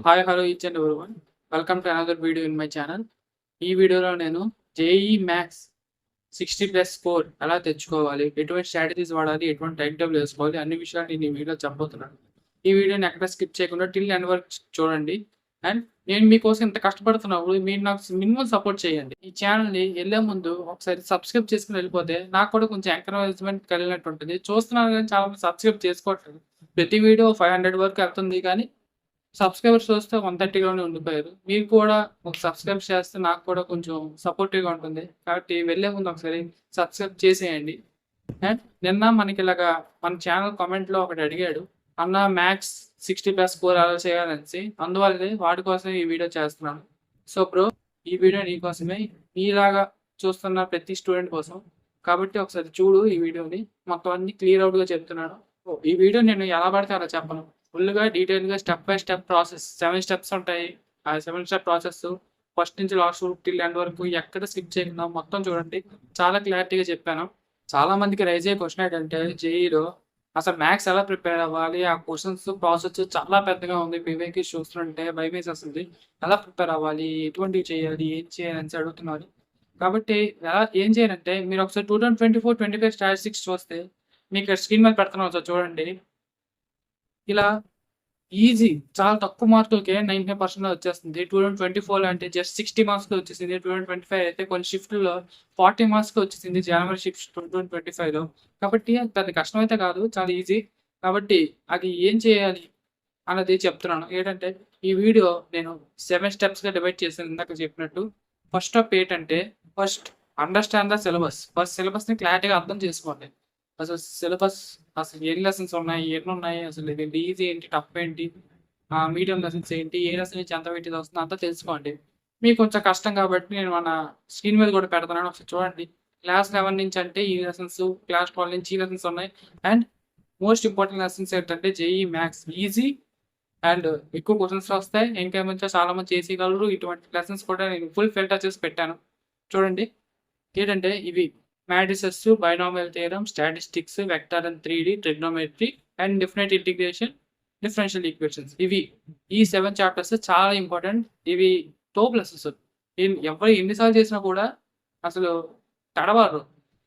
Hi hello each and everyone. Welcome to another video in my channel. ఈ వీడియోలో నేను JEE maths 60+ score ఎలా తెచ్చుకోవాలి, ఎటువంటి స్ట్రాటజీస్ వాడాలి, ఎటువంటి టైం టేబుల్ వేసుకోవాలి, అన్ని విషయాలు నేను ఈ వీడియోలో చెప్పబోతున్నాను. ఈ వీడియోని ఎక్కడ స్కిప్ చేయకుండా టిల్ ఎండ్ వరకు చూడండి. అండ్ నేను మీకోసం ఇంత కష్టపడుతున్నప్పుడు మీరు నాకు మినిమం సపోర్ట్ చేయండి. ఈ ఛానల్ని వెళ్ళే ముందు ఒకసారి సబ్స్క్రైబ్ చేసుకుని వెళ్ళిపోతే నాకు కూడా కొంచెం ఎంకరేజ్మెంట్ కలిగినట్టు ఉంటుంది. చూస్తున్నాను కానీ చాలా మంది సబ్స్క్రైబ్ చేసుకోవట్లేదు. ప్రతి వీడియో 500 వరకు వెళ్తుంది కానీ సబ్స్క్రైబర్స్ వస్తే 130లోనే ఉండిపోయారు. మీరు కూడా ఒక సబ్స్క్రైబ్ చేస్తే నాకు కూడా కొంచెం సపోర్టివ్‌గా ఉంటుంది. కాబట్టి వెళ్ళే ముందు ఒకసారి సబ్స్క్రైబ్ చేసేయండి. అండ్ నిన్న మనకి ఇలాగా మన ఛానల్ కామెంట్‌లో ఒకడు అడిగాడు. అన్న మ్యాథ్స్ 60+ స్కోర్ ఎలా చేయాలనేసి. అందువల్లే వాడి కోసమే ఈ వీడియో చేస్తున్నాను. సో బ్రో, ఈ వీడియో నీకోసమే. నీలాగా చూస్తున్న ప్రతి స్టూడెంట్ కోసం. కాబట్టి ఒకసారి చూడు ఈ వీడియోని. మొత్తం అన్నీ క్లియర్ అవుట్‌గా చెప్తున్నాను. ఈ వీడియో నేను ఎలా పడితే అలా చెప్పను. ఫుల్‌గా డీటెయిల్‌గా step by step process 7 steps ఉంటాయి. ఆ 7 స్టెప్ ప్రాసెస్ ఫస్ట్ నుంచి లాస్ట్ టిల్ ఎండ్ వరకు ఎక్కడ స్కిప్ చేయకుండా మొత్తం చూడండి. చాలా క్లారిటీగా చెప్పాను. చాలా మందికి రైజ్ అయ్యే క్వశ్చన్ ఏంటంటే జేఈలో అసలు మ్యాథ్స్ ఎలా ప్రిపేర్ అవ్వాలి? ఆ క్వశ్చన్స్ ప్రాసెస్ చాలా పెద్దగా ఉంది. పీవైక్యూస్ చూస్తుంటే భయమేసేస్తుంది. ఎలా ప్రిపేర్ అవ్వాలి? ఎటువంటివి చేయాలి? ఏం చేయాలి? అనేసి అడుగుతున్నారు. కాబట్టి ఏం చేయాలంటే మీరు ఒకసారి 2024, 25 స్టాటిస్టిక్స్ చూస్తే మీకు స్క్రీన్ మీద పెడుతున్నాను ఒకసారి చూడండి. ఇలా ఈజీ చాలా తక్కువ మార్కులకే 95% వచ్చేస్తుంది. 2024 అంటే జస్ట్ 60 మార్క్స్‌కే వచ్చేసింది. 2025 అయితే కొన్ని షిఫ్ట్‌లో 40 మార్క్స్‌కే వచ్చేసింది. జనవరి షిఫ్ట్స్ 2025లో. కాబట్టి అది పెద్ద కష్టమైతే కాదు. చాలా ఈజీ. కాబట్టి అది ఏం చేయాలి అన్నది చెప్తున్నాను. ఏంటంటే ఈ వీడియో నేను 7 స్టెప్స్‌గా డివైడ్ చేశాను ఇందాక చెప్పినట్టు. ఫస్ట్ స్టెప్ ఏంటంటే first understand the syllabus. First సిలబస్‌ని క్లారిటీగా అర్థం చేసుకోండి. అసలు సిలబస్ అసలు ఎన్ని లెసన్స్ ఉన్నాయి? ఎన్నున్నాయి? అసలు ఇది ఈజీ ఏంటి? టఫ్ ఏంటి? మీడియం లెసన్స్ ఏంటి? ఏ లెసన్ నుంచి ఎంత వెయిటేజ్ వస్తుందో అంతా తెలుసుకోండి. మీకు కొంచెం కష్టం కాబట్టి నేను మన స్క్రీన్ మీద కూడా పెడుతున్నాను. ఒకసారి చూడండి. క్లాస్ 11 నుంచి అంటే ఈ లెసన్స్, క్లాస్ 12 నుంచి ఈ లెసన్స్ ఉన్నాయి. అండ్ మోస్ట్ ఇంపార్టెంట్ లెసన్స్ ఏంటంటే జేఈ మ్యాథ్స్ ఈజీ అండ్ ఎక్కువ క్వెషన్స్ వస్తాయి. ఇంకా ఏమంటే చాలా మంది చేసేయగలరు. ఇటువంటి లెసన్స్ కూడా నేను ఫుల్ ఫిల్టర్ చేసి పెట్టాను. చూడండి. ఏంటంటే ఇవి matrices, binomial theorem, statistics, vector and 3D, trigonometry and definite integration, differential equations. ఇవి ఈ 7 చాప్టర్స్ చాలా ఇంపార్టెంట్. ఇవి టోప్ లెసన్స్. ఎవరు ఎన్నిసార్లు చేసినా కూడా అసలు తడబడరు.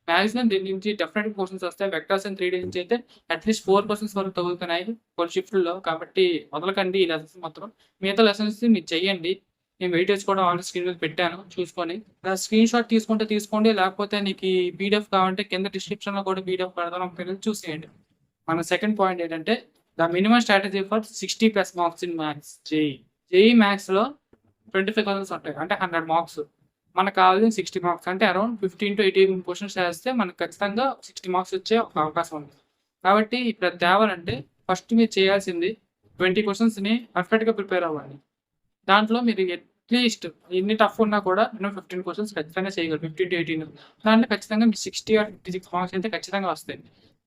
మాక్సిమం దీని నుంచి డెఫినెట్ క్వశ్చన్స్ వస్తాయి. వెక్టర్స్ అండ్ 3D నుంచి అయితే అట్లీస్ట్ 4 క్వశ్చన్స్ వరకు తగులుతున్నాయి కొన్ని షిఫ్ట్‌ల్లో. కాబట్టి వదలకండి ఈ లెసన్స్ మాత్రం. మిగతా లెసన్స్ మీరు చెయ్యండి. నేను వెయిటేజ్ కూడా ఆల్రెడీ స్క్రీన్ మీద పెట్టాను చూసుకొని. స్క్రీన్ షాట్ తీసుకుంటే తీసుకోండి. లేకపోతే నీకు ఈ పీడిఎఫ్ కావాలంటే కింద డిస్క్రిప్షన్‌లో కూడా పీడిఎఫ్ పెడతాను. ఒకసారి చూసేయండి. మన సెకండ్ పాయింట్ ఏంటంటే the minimum strategy for 60+ marks in maths JEE. JEE మ్యాథ్స్‌లో 25 క్వెషన్స్ ఉంటాయి. అంటే 100 మార్క్స్. మనకు కావాల్సింది 60 మార్క్స్. అంటే అరౌండ్ 15-18 క్వెషన్స్ చేస్తే మనకు ఖచ్చితంగా 60 మార్క్స్ వచ్చే అవకాశం ఉంది. కాబట్టి ఇప్పుడు అది తేవాలంటే ఫస్ట్ మీరు చేయాల్సింది 20 క్వెషన్స్‌ని పర్ఫెక్ట్‌గా ప్రిపేర్ అవ్వాలి. దాంట్లో మీరు అట్లీస్ట్ ఎన్ని టఫ్ ఉన్నా కూడా మినిమం 15 క్వెషన్స్ ఖచ్చితంగా చేయగలరు. 15-18 దాంట్లో ఖచ్చితంగా మీకు 60 ఆర్ 56 మార్క్స్ అయితే ఖచ్చితంగా వస్తాయి.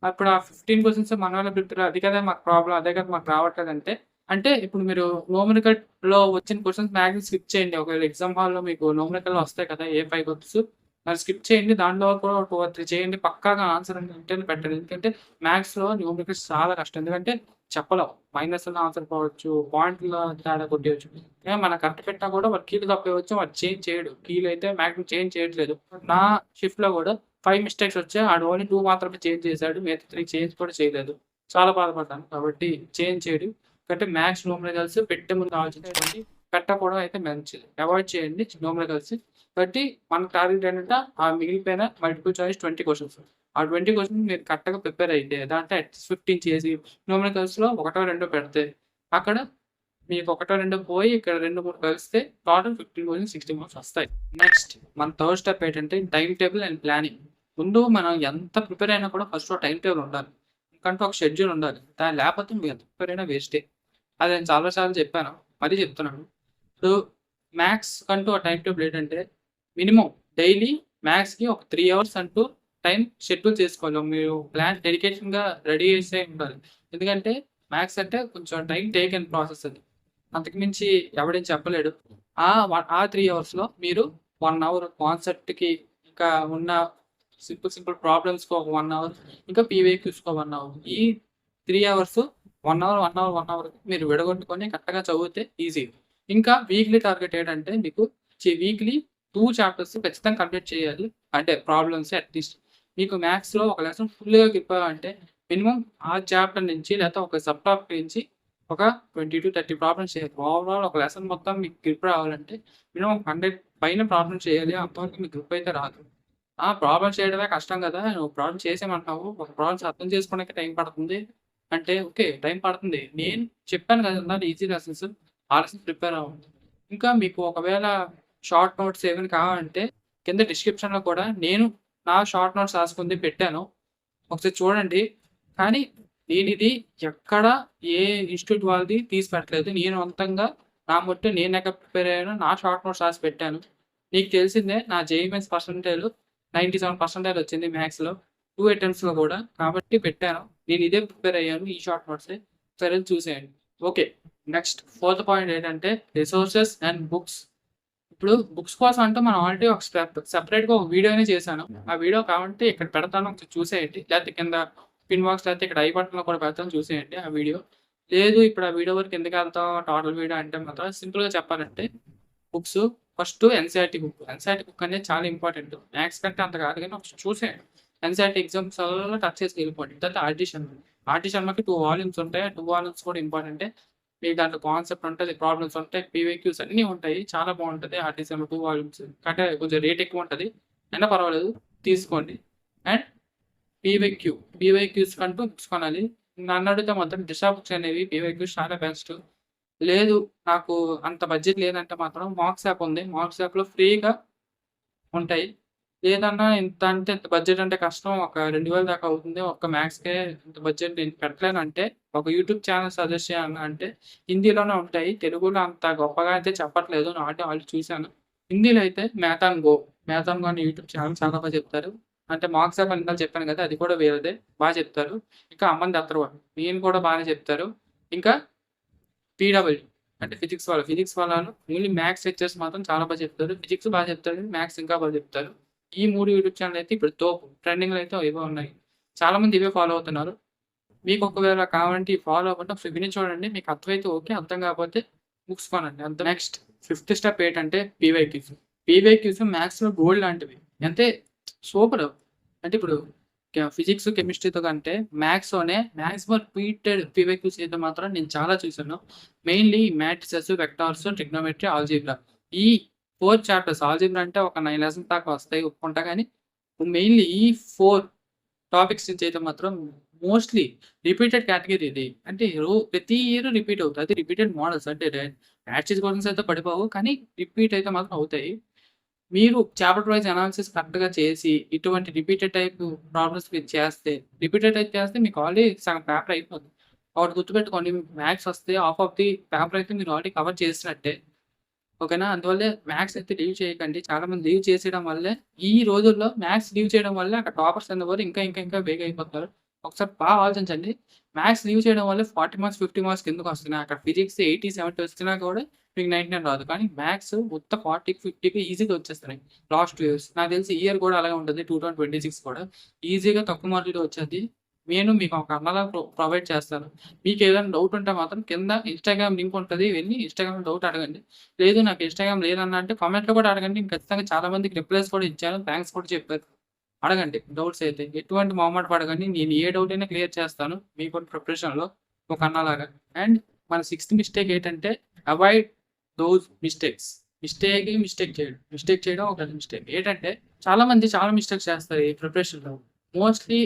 అప్పుడు ఆ 15 క్వెషన్స్ మన వల్ల ప్రిపేర్ అది కదా మాకు ప్రాబ్లమ్. అదే కదా మాకు రావట్లేదంటే అంటే ఇప్పుడు మీరు న్యూమరికల్‌లో వచ్చిన క్వెషన్స్ మ్యాక్సిమం స్కిప్ చేయండి. ఒకవేళ ఎగ్జామ్ హాల్‌లో మీకు న్యూమరికల్‌లో వస్తాయి కదా! ఏ 5 క్వెషన్స్ అది స్కిప్ చేయండి. దాంట్లో కూడా ఒక 2 ఆర్ 3 చేయండి. పక్కాగా ఆన్సర్ ఉంటేనే పెట్టండి. ఎందుకంటే మ్యాథ్స్‌లో న్యూమరికల్స్ చాలా కష్టం. ఎందుకంటే చెప్పలేం. మైనస్‌లో ఆన్సర్ పోవచ్చు. పాయింట్‌లో తేడా కొట్టేయొచ్చు. మనం కరెక్ట్ పెట్టినా కూడా వాడు కీలు తప్పేయవచ్చు. వాడు చేంజ్ చేయడు. కీలు అయితే మాక్సిమం చేంజ్ చేయట్లేదు. నా షిఫ్ట్‌లో కూడా 5 మిస్టేక్స్ వచ్చాయి. ఆడు ఓన్లీ 2 మాత్రమే చేంజ్ చేశాడు. మిగతా 3 చేంజ్ కూడా చేయలేదు. చాలా బాధపడ్డాను. కాబట్టి చేంజ్ చేయడు. కాబట్టి మ్యాథ్స్ న్యూమరికల్స్ పెట్టే ముందు ఆలోచించుకోండి. పెట్టకపోవడం అయితే మంచిది. అవాయిడ్ చేయండి న్యూమరికల్స్. కాబట్టి మన టార్గెట్ ఏంటంటే ఆ మిగిలిపోయిన మల్టిపుల్ చాయిస్ 20 క్వెషన్స్. ఆ 20 క్వెషన్స్ మీరు కరెక్ట్‌గా ప్రిపేర్ అయితే దాంట్లో అట్లీస్ట్ 15 చేసి న్యూమరికల్స్‌లో ఒకటో రెండో పెడితే అక్కడ మీకు ఒకటో రెండో పోయి ఇక్కడ 2, 3 కలిస్తే టోటల్ 15 క్వెషన్స్ 60 మార్క్స్ వస్తాయి. నెక్స్ట్ మన థర్డ్ స్టెప్ ఏంటంటే టైమ్ టేబుల్ అండ్ ప్లానింగ్. ముందు మనం ఎంత ప్రిపేర్ అయినా కూడా ఫస్ట్ టైమ్ టేబుల్ ఉండాలి. ఎందుకంటే ఒక షెడ్యూల్ ఉండాలి. దాని లేకపోతే మీరు ఎంత ప్రిపేర్ అయినా వేస్టే. అది నేను చాలా సార్లు చెప్పాను. మళ్ళీ చెప్తున్నాను. ఇప్పుడు మ్యాథ్స్ కంటూ ఆ టైమ్ టేబుల్ ఏంటంటే మినిమమ్ డైలీ మ్యాథ్స్‌కి ఒక 3 అవర్స్ అంటూ టైం షెడ్యూల్ చేసుకోవాలి. మీరు ప్లాన్ డెడికేషన్‌గా రెడీ చేసే ఉండాలి. ఎందుకంటే మ్యాథ్స్ అంటే కొంచెం టైం టేకెన్ ప్రాసెస్ అది. అంతకు మించి ఎవడేం చెప్పలేడు. ఆ 3 అవర్స్‌లో మీరు 1 అవర్ కాన్సెప్ట్‌కి ఇంకా ఉన్న సింపుల్ ప్రాబ్లమ్స్‌కి ఒక 1 అవర్ ఇంకా పీవైక్యూస్‌కి ఒక 1 అవర్. ఈ 3 అవర్స్ వన్ అవర్ మీరు విడగొట్టుకొని కరెక్ట్‌గా చదివితే ఈజీ. ఇంకా వీక్లీ టార్గెట్ ఏంటంటే మీకు వీక్లీ 2 చాప్టర్స్ ఖచ్చితంగా కంప్లీట్ చేయాలి. అంటే ప్రాబ్లమ్స్ అట్‌లీస్ట్. మీకు మ్యాథ్స్‌లో ఒక లెసన్ ఫుల్‌గా గ్రిప్ అవ్వాలంటే మినిమమ్ ఆ చాప్టర్ నుంచి లేకపోతే ఒక సబ్ టాపిక్ నుంచి ఒక 20-30 ప్రాబ్లమ్స్ చేయాలి. ఓవరాల్ ఒక లెసన్ మొత్తం మీకు గ్రిప్ రావాలంటే మినిమమ్ 100 పైన ప్రాబ్లమ్స్ చేయాలి. అంతవరకు మీకు గ్రిప్ అయితే రాదు. ప్రాబ్లమ్ చేయడమే కష్టం కదా! నువ్వు ప్రాబ్లమ్ చేసేయమంటున్నావు. ఒక ప్రాబ్లమ్స్ అర్థం చేసుకోవడానికి టైం పడుతుంది. అంటే ఓకే. టైం పడుతుంది. నేను చెప్పాను కదా! ఇందాక ఈజీ లెసన్స్. ఆ లెసన్స్ ప్రిపేర్ అవ్వండి. ఇంకా మీకు ఒకవేళ షార్ట్ నోట్స్ ఏమైనా కావాలంటే కింద డిస్క్రిప్షన్‌లో కూడా నేను నా షార్ట్ నోట్స్ రాసుకుంది పెట్టాను. ఒకసారి చూడండి. కానీ నేనిది ఎక్కడ ఏ ఇన్‌స్టిట్యూట్ వాళ్ళది తీసి పెట్టలేదు. నేను సొంతంగా నా మట్టు నేనెక్కడ ప్రిపేర్ అయ్యానో నా షార్ట్ నోట్స్ రాసి పెట్టాను. నీకు తెలిసిందే నా జేఈఈ మెయిన్స్ పర్సెంటేజ్ 97% వచ్చింది మ్యాథ్స్‌లో. 2 అటెంప్ట్స్‌లో కూడా. కాబట్టి పెట్టాను. నేను ఇదే ప్రిపేర్ అయ్యాను. ఈ షార్ట్ నోట్సే. సరే చూసేయండి. ఓకే. నెక్స్ట్ ఫోర్త్ పాయింట్ ఏంటంటే రిసోర్సెస్ అండ్ బుక్స్. ఇప్పుడు బుక్స్ కోసం అంటే మనం ఆల్రెడీ ఒక సెపరేట్‌గా ఒక వీడియోనే చేశాను. ఆ వీడియో కావాలంటే ఇక్కడ పెడతాను. ఒకసారి చూసేయండి. లేకపోతే కింద పిన్ బాక్స్ లేకపోతే ఇక్కడ ఐ బటన్‌లో కూడా పెడతాను చూసేయండి ఆ వీడియో. లేదు ఇప్పుడు ఆ వీడియో వరకు ఎందుకెళ్తాం టోటల్ వీడియో అంటే మాత్రం సింపుల్‌గా చెప్పాలంటే books first NCERT book. NCERT book అనేది చాలా ఇంపార్టెంట్. మ్యాథ్స్ కంటే అంత కాదు గానీ ఒకసారి చూసేయండి. ఎన్‌సీఈఆర్‌టీ ఎగ్జామ్స్ టచ్ చేసి వెళ్ళిపోండి. తర్వాత ఆర్‌డీ శర్మ. ఆర్‌డీ శర్మకి 2 వాల్యూమ్స్ ఉంటాయి. ఆ 2 వాల్యూమ్స్ కూడా ఇంపార్టెంటే. మీకు దాంట్లో కాన్సెప్ట్ ఉంటది, ప్రాబ్లమ్స్ ఉంటాయి, పీవైక్యూస్ అన్నీ ఉంటాయి. చాలా బావుంటది. RD Sharma 2 volumes. అంటే కొంచెం రేట్ ఎక్కువ ఉంటది. అయినా పర్వాలేదు తీసుకోండి. అండ్ పీవైక్యూస్ కంటూ బుక్స్ కొనాలి. నన్నడిగితే మాత్రం దిశ బుక్స్ అనేవి పీవైక్యూస్ చాలా బెస్ట్. లేదు నాకు అంత బడ్జెట్ లేదంటే మాత్రం మార్క్స్ యాప్ ఉంది. మార్క్స్ యాప్‌లో ఫ్రీగా ఉంటాయి. లేదన్నా ఇంత అంటే ఇంత బడ్జెట్ అంటే కష్టం. ఒక 2000 దాకా అవుతుంది. ఒక్క మ్యాథ్స్‌కే ఇంత బడ్జెట్ నేను పెట్టలేనంటే ఒక యూట్యూబ్ ఛానెల్ సజెస్ట్ చేయన్నా అంటే హిందీలోనే ఉంటాయి. తెలుగులో అంత గొప్పగా అయితే చెప్పట్లేదు. ఆల్రెడీ చూసాను. హిందీలో అయితే math and go. Math and go అనే యూట్యూబ్ ఛానల్ చాలా చెప్తారు. అంటే మార్క్స్ యాప్ ఇందాక చెప్పాను కదా! అది కూడా వీళ్ళదే. చెప్తారు. ఇంకా అమంది అథర్వ. ఈయన కూడా బానే చెప్తారు. ఇంకా పీడబ్ల్యూ అంటే ఫిజిక్స్ వాళ్ళు. ఫిజిక్స్ వాళ్ళు ఓన్లీ మ్యాథ్స్ లెక్చర్స్ మాత్రం చాలా చెప్తారు. ఫిజిక్స్ చెప్తారు. మ్యాథ్స్ ఇంకా చెప్తారు. ఈ 3 యూట్యూబ్ ఛానెల్ అయితే ఇప్పుడు తోపు. ట్రెండింగ్‌లో అయితే ఇవే ఉన్నాయి. చాలామంది ఇవే ఫాలో అవుతున్నారు. మీకు ఒకవేళ కావాలంటే ఇవి ఫాలో అవ్వకుండా విని చూడండి. మీకు అర్థమైతే ఓకే. అర్థం కాకపోతే బుక్స్ కొనండి. అంతే. నెక్స్ట్ ఫిఫ్త్ స్టెప్ ఏంటంటే పీవైక్యూస్. పీవైక్యూస్ మ్యాథ్స్‌లో గోల్డ్ లాంటివి. అంటే సూపర్. అంటే ఇప్పుడు ఫిజిక్స్, కెమిస్ట్రీతో కంటే మ్యాథ్స్‌లోనే మాక్సిమం రిపీటెడ్ పీవైక్యూస్ అయితే మాత్రం నేను చాలా చూసాను. Mainly matrices, vectors, trigonometry, algebra. ఈ 4 చాప్టర్స్ ఆల్జీబ్రా అంటే ఒక 9 లెసన్స్ దాకా వస్తాయి ఒప్పుకుంటా గానీ, మెయిన్‌లీ ఈ 4 టాపిక్స్ నుంచి అయితే మాత్రం మోస్ట్‌లీ రిపీటెడ్ కేటగరీ ఇది. అంటే ప్రతి ఇయర్ రిపీట్ అవుతాయి. అది రిపీటెడ్ మోడల్స్ అంటే మ్యాట్రిక్స్ క్వెషన్స్ అయితే పడిపోవు. కానీ రిపీట్ అయితే మాత్రం అవుతాయి. మీరు చాప్టర్ వైస్ అనాలిసిస్ కరెక్ట్‌గా చేసి, ఇటువంటి రిపీటెడ్ టైప్ ప్రాబ్లమ్స్ మీరు చేస్తే, రిపీటెడ్ టైప్ చేస్తే మీకు ఆల్రెడీ సగం పేపర్ అయిపోద్ది. ఒకటి గుర్తుపెట్టుకోండి మ్యాథ్స్ వస్తే హాఫ్ ఆఫ్ ది పేపర్ అయితే మీరు ఆల్రెడీ కవర్ చేసినట్టే. ఓకేనా? అందువల్లే మ్యాథ్స్ అయితే లీవ్ చేయకండి. చాలామంది లీవ్ చేసేయడం వల్లే ఈ రోజుల్లో మ్యాథ్స్ లీవ్ చేయడం వల్లే అక్కడ టాపర్స్ అనేవారు ఇంకా బేగ్ అయిపోతున్నారు. ఒకసారి ఆలోచించండి. మ్యాథ్స్ లీవ్ చేయడం వల్ల 40 మార్క్స్, 50 మార్క్స్ కిందకొస్తున్నాయి. అక్కడ ఫిజిక్స్ 80, 70 వచ్చినా కూడా మీకు 99 రాదు. కానీ మ్యాథ్స్ ఉత్త 40కి, 50కి ఈజీగా వచ్చేస్తున్నాయి. Last 2 years. నాకు తెలిసి ఈ ఇయర్ కూడా అలాగే ఉంటుంది. 2026 కూడా ఈజీగా తక్కువ మార్కులతో వచ్చేద్ది. నేను మీకు ఒక అన్నలాగా ప్రొవైడ్ చేస్తాను. మీకేదైనా డౌట్ ఉంటే మాత్రం కింద ఇన్‌స్టాగ్రామ్ లింక్ ఉంటది. వెళ్లి ఇన్‌స్టాగ్రామ్‌లో డౌట్ అడగండి. లేదు నాకు ఇన్‌స్టాగ్రామ్ లేదన్నా అంటే కామెంట్‌లో కూడా అడగండి. నేను ఖచ్చితంగా చాలా మందికి రిప్లైస్ కూడా ఇచ్చాను. థాంక్స్ కూడా చెప్పారు. అడగండి డౌట్స్ అయితే. ఎటువంటి మొహమాట పడకండి. నేను ఏ డౌట్ అయినా క్లియర్ చేస్తాను. మీకు ప్రిపరేషన్‌లో ఒక అన్నలాగా. అండ్ మన సిక్స్త్ మిస్టేక్ ఏంటంటే అవాయిడ్ దోస్ మిస్టేక్స్. మిస్టేక్ చేయడం. మిస్టేక్ చేయడం ఒక మిస్టేక్. ఏంటంటే చాలా మంది చాలా మిస్టేక్స్ చేస్తారు ఈ ప్రిపరేషన్‌లో. మోస్ట్‌లీ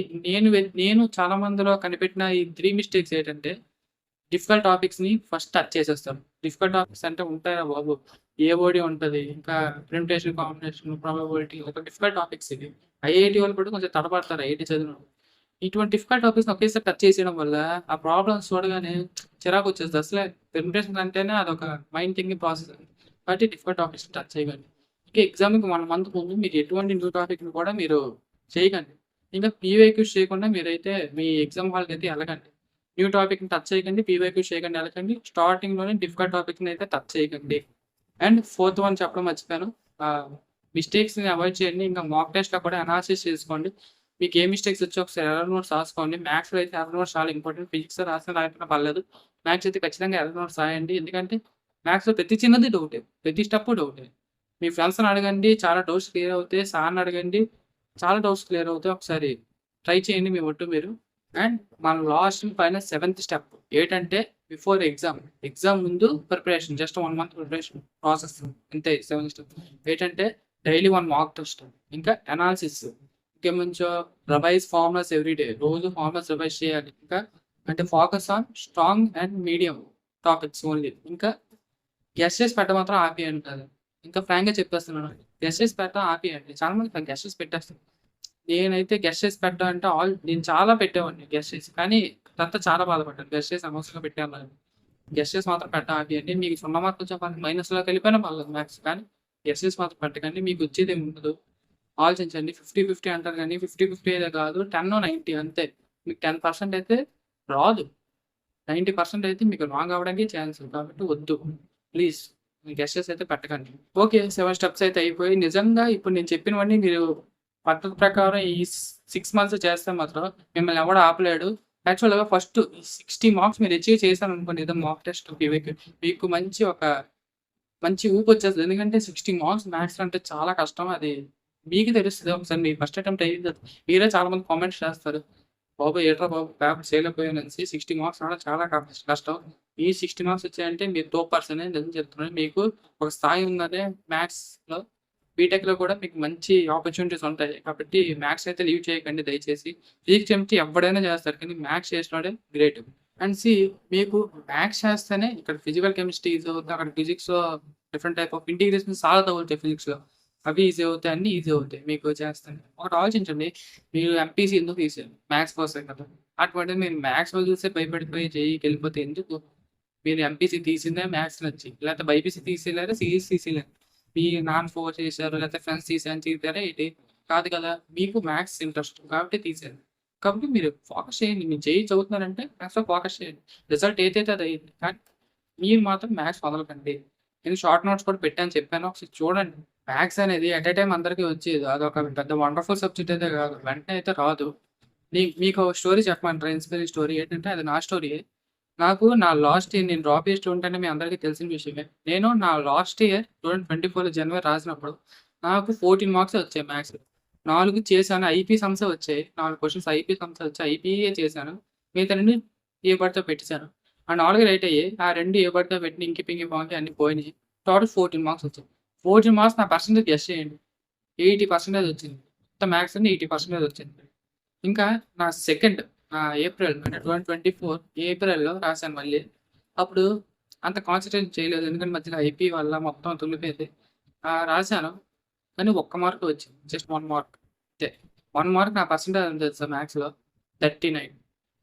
నేను చాలా మందిలో కనిపెట్టిన ఈ 3 మిస్టేక్స్ ఏంటంటే డిఫికల్ట్ టాపిక్స్‌ని ఫస్ట్ టచ్ చేసేస్తారు. డిఫికల్ట్ టాపిక్స్ అంటే ఉంటాయిరా బాబు! ఏఓడీ ఉంటది. ఇంకా పెర్ముటేషన్, కాంబినేషన్, ప్రాబబిలిటీ ఒక డిఫికల్ట్ టాపిక్స్ ఇవి. ఐఐటీ వాళ్ళు కూడా కొంచెం తడబడతారు ఐఐటీ చదివినోళ్ళు. ఇటువంటి డిఫికల్ట్ టాపిక్స్‌ని ఒకేసారి టచ్ చేసేయడం వల్ల ఆ ప్రాబ్లమ్స్ చూడగానే చిరాకొచ్చేస్తది. అసలే పెర్ముటేషన్ అంటేనే అదొక మైండ్ థింకింగ్ ప్రాసెస్. కాబట్టి డిఫికల్ట్ టాపిక్స్‌ని టచ్ చేయకండి. ఇంకా ఎగ్జామ్‌కి 1 మంత్ ముందు మీరు ఎటువంటి న్యూ టాపిక్‌ని కూడా మీరు చేయకండి. ఇంకా పీవైక్యూస్ చేయకుండా మీరైతే మీ ఎగ్జామ్ హాల్‌కైతే ఎళ్ళకండి. న్యూ టాపిక్‌ని టచ్ చేయకండి. పీవైక్యూస్ చేయకండి, ఎళ్ళకండి. స్టార్టింగ్‌లోనే డిఫికల్ట్ టాపిక్‌ని అయితే టచ్ చేయకండి. అండ్ ఫోర్త్ చెప్పడం మర్చిపోయాను. మిస్టేక్స్‌ని అవాయిడ్ చేయండి. ఇంకా మాక్ టెస్ట్‌లో కూడా అనాలిసిస్ చేసుకోండి. మీకు ఏ మిస్టేక్స్ వచ్చి ఒకసారి ఎర్రర్ నోట్స్ రాసుకోండి. మ్యాథ్స్‌లో అయితే ఎర్రర్ నోట్స్ చాలా ఇంపార్టెంట్. ఫిజిక్స్‌లో రాసినా రాయకపోయినా పర్లేదు. మ్యాథ్స్ అయితే ఖచ్చితంగా ఎర్రర్ నోట్స్ రాయండి. ఎందుకంటే మ్యాథ్స్‌లో ప్రతి చిన్నది డౌటే. ప్రతి స్టెప్పు డౌటే. మీ ఫ్రెండ్స్‌ని అడగండి. చాలా డౌట్స్ క్లియర్ అవుతాయి. సార్‌ని అడగండి. చాలా డౌట్స్ క్లియర్ అవుతాయి. ఒకసారి ట్రై చేయండి మీ ఒట్టు మీరు. అండ్ మన లాస్ట్ ఫైనల్ సెవెంత్ స్టెప్ ఏంటంటే బిఫోర్ ఎగ్జామ్. ఎగ్జామ్ ముందు preparation. Just 1 month preparation process. అంతే సెవెంత్ స్టెప్. ఏంటంటే డైలీ 1 మాక్ టెస్ట్. ఇంకా అనాలిసిస్. ఇంకేముంచో రివైజ్ ఫార్ములాస్ ఎవ్రీడే. రోజు ఫార్ములాస్ రివైజ్ చేయాలి. ఇంకా అంటే focus on strong and medium topics only. ఇంకా గెస్సెస్ పెట్టడం మాత్రం ఆపేయండి అది. ఇంకా ఫ్రాంక్‌గా చెప్పేస్తున్నాను. గెస్సెస్ పెట్టడం ఆపేయండి. చాలా మంది గెస్సెస్ పెట్టేస్తారు. నేనైతే గెస్ చేసి పెట్టడం అంటే నేను చాలా పెట్టేవాడిని గెస్ చేసి. కానీ తర్వాత చాలా బాధపడ్డాను. గెస్ చేసి అనవసరంగా పెట్టానని. గెస్ చేసి మాత్రం పెట్టడం ఆపేయండి. మీకు 0 మార్కులు చెప్పాలి మైనస్‌లోకి వెళ్ళిపోయినా పర్లేదు మ్యాథ్స్. కానీ గెస్ చేసి మాత్రం పెట్టకండి. మీకు వచ్చేదేమి ఉండదు. ఆలోచించండి. 50, 50 అంటారు గానీ 50, 50 అయితే కాదు. 10, 90 అంతే. మీకు 10% అయితే రాదు. 90% అయితే మీకు రాంగ్ అవ్వడానికి ఛాన్స్ ఉంది. కాబట్టి వద్దు. ప్లీజ్ గెస్ అయితే పెట్టకండి. ఓకే. 7 స్టెప్స్ అయితే అయిపోయాయి. నిజంగా ఇప్పుడు నేను చెప్పినవన్నీ మీరు పద్ధతి ప్రకారం ఈ 6 మంత్స్ చేస్తే మాత్రం మిమ్మల్ని ఎవడు ఆపలేడు. యాక్చువల్‌గా ఫస్ట్ ఈ 60 మార్క్స్ మీరు అచీవ్ చేశారనుకోండి ఏదో మాక్ టెస్ట్ మీకు మంచి ఊపొచ్చేస్తది. ఎందుకంటే 60 మార్క్స్ మ్యాథ్స్ అంటే చాలా కష్టం. అది మీకు తెలుస్తది. ఒకసారి మీ ఫస్ట్ అటెంప్ట్ అయ్యింది. మీరే చాలా మంది కామెంట్స్ చేస్తారు. బాబు ఏంట్రా బాబు పేపర్ చేయలేకపోయాననేసి 60 మార్క్స్ రావడం చాలా కష్టం. ఈ 60 మార్క్స్ వచ్చాయంటే మీరు టాప్ పర్సనే నిజం చెప్తున్నాను. మీకు ఒక స్థాయి ఉందనే మ్యాథ్స్‌లో బీటెక్‌లో కూడా మీకు మంచి ఆపర్చునిటీస్ ఉంటాయి. కాబట్టి మ్యాథ్స్ అయితే లీవ్ చేయకండి దయచేసి. ఫిజిక్స్, కెమిస్ట్రీ ఎవ్వడైనా చేస్తారు. కానీ మ్యాథ్స్ చేసినోడే గ్రేట్. అండ్ మీకు మ్యాథ్స్ చేస్తేనే ఇక్కడ ఫిజికల్ కెమిస్ట్రీ ఈజీ అవుతుంది. అక్కడ ఫిజిక్స్‌లో డిఫరెంట్ టైప్ ఆఫ్ ఇంటిగ్రేషన్స్ చాలా తగులుతాయి ఫిజిక్స్‌లో. అవి ఈజీ అవుతాయి. అన్నీ ఈజీ అవుతాయి మీకు చేస్తేనే. ఒకటి ఆలోచించండి. మీరు ఎంపీసీ ఎందుకు తీశారు? మ్యాథ్స్ కోసమే కదా! అటువంటిది మీరు మ్యాథ్స్‌లో చూసే భయపడిపోయి జేఈఈకెళ్ళిపోతే ఎందుకు? మీరు ఎంపీసీ తీసిందే మ్యాథ్స్ నచ్చి. లేకపోతే బైపీసీ తీసేయలేరా? సీఈసీ తీసేయలేరా? మీ నాన్న ఫోర్స్ చేశారు. లేకపోతే ఫ్రెండ్స్ తీసారని తీసారా ఏంటి? కాదు కదా! మీకు మ్యాథ్స్ ఇంట్రెస్ట్ కాబట్టి తీశారు. కాబట్టి మీరు ఫోకస్ చేయండి. మీరు జేఈఈ చదువుతున్నారంటే మ్యాథ్స్‌లో ఫోకస్ చేయండి. రిజల్ట్ ఏదైతే అది అయ్యిద్ది. కానీ మీరు మాత్రం మ్యాథ్స్ వదలకండి. నేను షార్ట్ నోట్స్ కూడా పెట్టాను చెప్పాను. ఒకసారి చూడండి. మ్యాథ్స్ అనేది ఎట్ ఎ టైమ్ అందరికీ వచ్చేది. అదొక పెద్ద వండర్‌ఫుల్ సబ్జెక్ట్ అయితే కాదు. వెంటనే అయితే రాదు. మీకు ఒక స్టోరీ చెప్పమంటారా? ఇన్‌స్పైరింగ్ స్టోరీ ఏంటంటే అది నా స్టోరీయే. నా లాస్ట్ ఇయర్ నేను డ్రాప్ చేసి స్టూడెంట్ అంటే మీ అందరికీ తెలిసిన విషయమే. నేను నా లాస్ట్ ఇయర్ 2024 జనవరి రాసినప్పుడు నాకు 14 మార్క్సే వచ్చాయి మ్యాథ్స్‌లో. 4 చేశాను. ఐపీ సమ్సే వచ్చాయి. 4 క్వెషన్స్ ఐపీ సమ్సే వచ్చాయి. ఐపీఏ చేశాను. మిగతావన్నీ ఏ పడితే పెట్టేసాను. ఆ 4 రైట్ అయ్యాయి. ఆ 2 ఏ పడితే పెట్టిన ఇంకి పింకి పాంకి అన్నీ పోయినాయి. టోటల్ 14 మార్క్స్ వచ్చాయి. 14 మార్క్స్ నా పర్సెంటేజ్ గెస్ చేయండి. 80% వచ్చింది. మొత్తం మ్యాథ్స్ అన్ని 80% వచ్చింది. ఇంకా నా సెకండ్ ఏప్రిల్ అంటే 2024 ఏప్రిల్‌లో రాసాను మళ్ళీ. అప్పుడు అంత కాన్సంట్రేట్ చేయలేదు. ఎందుకంటే మధ్యలో ఐపీ వల్ల మొత్తం తుల్లిపోయింది. రాసాను. కానీ ఒక్క మార్క్ వచ్చింది. జస్ట్ 1 మార్క్ అంతే. 1 మార్క్ నా పర్సెంటేజ్ ఎంత తెలుసా మ్యాథ్స్‌లో 39.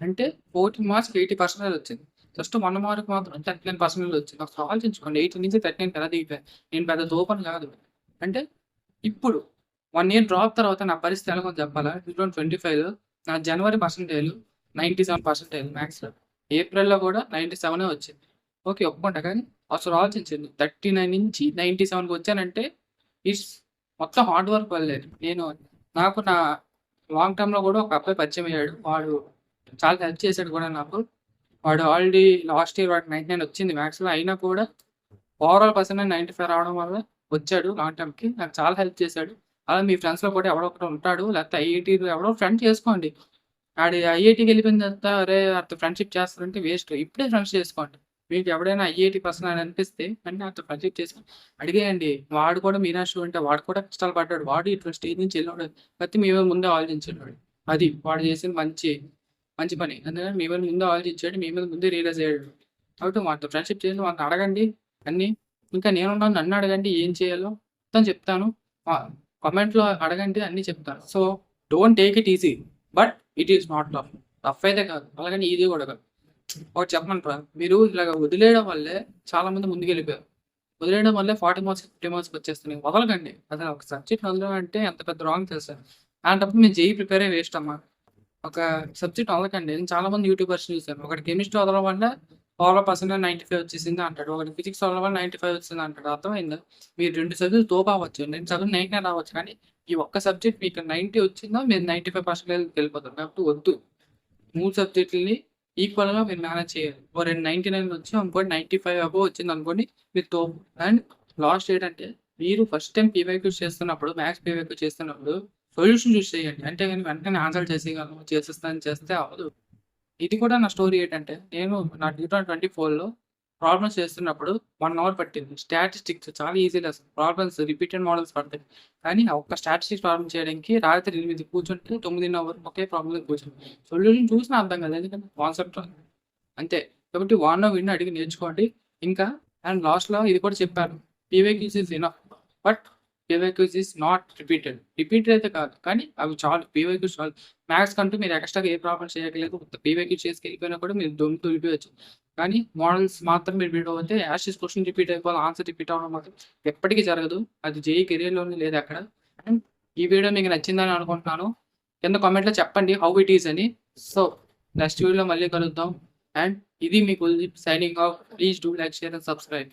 అంటే 14 మార్క్స్‌కి 80% వచ్చింది. జస్ట్ 1 మార్క్ మాత్రం 39% వచ్చింది. ఒకసారి ఆలోచించుకోండి. 80 నుంచి 39 ఎలా దిగిపోయాను. నేను పెద్ద తోపని కాదు. అంటే ఇప్పుడు 1 ఇయర్ డ్రాప్ తర్వాత నా పరిస్థితి ఎలాగుందో చెప్పాలా? 2025లో నా జనవరి పర్సెంటేజ్ 97% మ్యాథ్స్‌లో. ఏప్రిల్‌లో కూడా 97 వచ్చింది. ఓకే. ఒప్పుకుంటా. కానీ అసలు ఆలోచించండి. 39 నుంచి 97కి వచ్చానంటే ఇట్స్ మొత్తం హార్డ్ వర్క్ వల్లే. నాకు నా లాంగ్ టర్మ్‌లో కూడా ఒక అబ్బాయి పరిచయం అయ్యాడు. వాడు చాలా హెల్ప్ చేసాడు కూడా నాకు. వాడు ఆల్రెడీ లాస్ట్ ఇయర్ వాడికి 99 వచ్చింది మ్యాథ్స్‌లో. అయినా కూడా ఓవరాల్ పర్సెంటేజ్ 95 రావడం వల్ల వచ్చాడు లాంగ్ టర్మ్‌కి. నాకు చాలా హెల్ప్ చేశాడు. అలా మీ ఫ్రెండ్స్‌లో కూడా ఎవడో ఒకడు ఉంటాడు. లేకపోతే ఐఐటీలో ఎవడో ఫ్రెండ్ చేసుకోండి. ఆడు ఐఐటీకెళ్ళిపోయిన తర్వాత అరే! ఆడితో ఫ్రెండ్‌షిప్ చేస్తారంటే వేస్ట్. ఇప్పుడే ఫ్రెండ్స్ చేసుకోండి. మీకు ఎవడైనా ఐఐటీ పర్సన్ అని అనిపిస్తే వెంటనే ఆడితో ఫ్రెండ్‌షిప్ చేసుకొని అడిగేయండి. వాడు కూడా మీనా స్టూడెంటే. వాడు కూడా కష్టాలు పడ్డాడు. వాడు ఇటువంటి స్టేజ్ నుంచి ఎళ్ళినోడే. కాకపోతే మీ ముందే ఆలోచించాడు. అది వాడు చేసింది మంచి పని. ఎందుకంటే మీ మీద ముందే ఆలోచించాడు. మీ మీద ముందే రియలైజ్ అయ్యాడు. కాబట్టి వాడితో ఫ్రెండ్‌షిప్ చేయండి. వాడిని అడగండి అన్నీ. ఇంకా నేనున్నాను. నన్ను అడగండి ఏం చేయాలో మొత్తం చెప్తాను. కామెంట్‌లో అడగండి అన్నీ చెప్తాను. So, don't take it easy. But it is not tough. Tough అయితే కాదు. అలాగని ఈజీ కూడా కాదు. ఒకటి చెప్పమంటారా? మీరు ఇలాగ వదిలేయడం వల్లే చాలామంది ముందుకెళ్ళిపోయారు. వదిలేయడం వల్లే 40 మార్క్స్, 50 మార్క్స్‌కి వచ్చేస్తున్నాయి. వదలకండి. అసలు ఒక సబ్జెక్ట్ వదలడం అంటే ఎంత పెద్ద రాంగ్ తెలుసా? అలాంటప్పుడు మీరు జేఈఈ ప్రిపేర్ అయ్యి వేస్ట్ అమ్మా. ఒక సబ్జెక్ట్ వదలకండి. నేను చాలామంది యూట్యూబర్స్ చూసాను. ఒకటి కెమిస్ట్రీ వదలడం వల్ల ఓవరాల్ పర్సెంటేజ్ 95 వచ్చేసింది అంటాడు. ఒకటి ఫిజిక్స్ వదలడం వల్ల 95 వచ్చింది అంటాడు. అర్థమైందా? మీరు 2 చదువులు తోపవ్వచ్చు. 2 చదువులు 99 రావచ్చు. కానీ ఈ ఒక్క సబ్జెక్ట్ మీకు 90 వచ్చిందా మీరు 95% వెళ్ళిపోతారు. కాబట్టి వద్దు. 3 సబ్జెక్టులని ఈక్వల్‌గా మీరు మేనేజ్ చేయాలి. ఓ 99 వచ్చి ఇంకోటి 95 అబోవ్ వచ్చిందనుకోండి మీరు తోపు. అండ్ లాస్ట్ ఏంటంటే మీరు ఫస్ట్ టైమ్ పీవైక్యూస్ చేస్తున్నప్పుడు, మ్యాథ్స్ పీవైక్యూ చేస్తున్నప్పుడు సొల్యూషన్ చూస్ చేయండి. అంటే గాని వెంటనే ఆన్సర్ చేసేయగలను, చేసేస్తాను చేస్తే అవ్వదు. ఇది కూడా నా స్టోరీ ఏంటంటే, నేను నా 2024లో ప్రాబ్లమ్స్ చేస్తున్నప్పుడు 1 అవర్ పట్టింది. స్టాటిస్టిక్స్ చాలా easy lesson. Problems repeated models పడతాయి. కానీ ఆ ఒక్క స్టాటిస్టిక్స్ ప్రాబ్లమ్ చేయడానికి రాత్రి 8 కూర్చుంటే 9:30 ఒకే ప్రాబ్లమ్ కూర్చుంది. సొల్యూషన్ చూసినా అర్థం కాదు. ఎందుకంటే కాన్సెప్ట్ అంతే. కాబట్టి వాడినో వీడినో అడిగి నేర్చుకోండి. ఇంకా అండ్ లాస్ట్‌లో ఇది కూడా చెప్పాను. PYQs is enough. But PYQs is not repeated. Repeated అయితే కాదు. కానీ అవి చాలు. పీవైక్యూస్ చాలు. మ్యాథ్స్ కంటూ మీరు ఎక్స్‌ట్రాగా ఏ ప్రాబ్లమ్స్ చేయక్కర్లేదు. పీవైక్యూ చేసుకెళ్ళిపోయినా కూడా మీరు దులిపేయొచ్చు. కానీ మోడల్స్ మాత్రం మీరు రీడ్ అవుతే యాస్ టీజ్ క్వెషన్ రిపీట్ అయిపోవాలి. ఆన్సర్ రిపీట్ అవ్వడం మాత్రం ఎప్పటికీ జరగదు. అది జేఈఈ కెరియర్‌లోనే లేదు ఎక్కడ. అండ్ ఈ వీడియో మీకు నచ్చిందని అనుకుంటున్నాను. కింద కామెంట్‌లో చెప్పండి హౌ ఇట్ ఈస్ అని. సో నెక్స్ట్ వీడియోలో మళ్ళీ కలుద్దాం. అండ్ ఇది మీ Kuldeep signing off. Please do like, share and subscribe.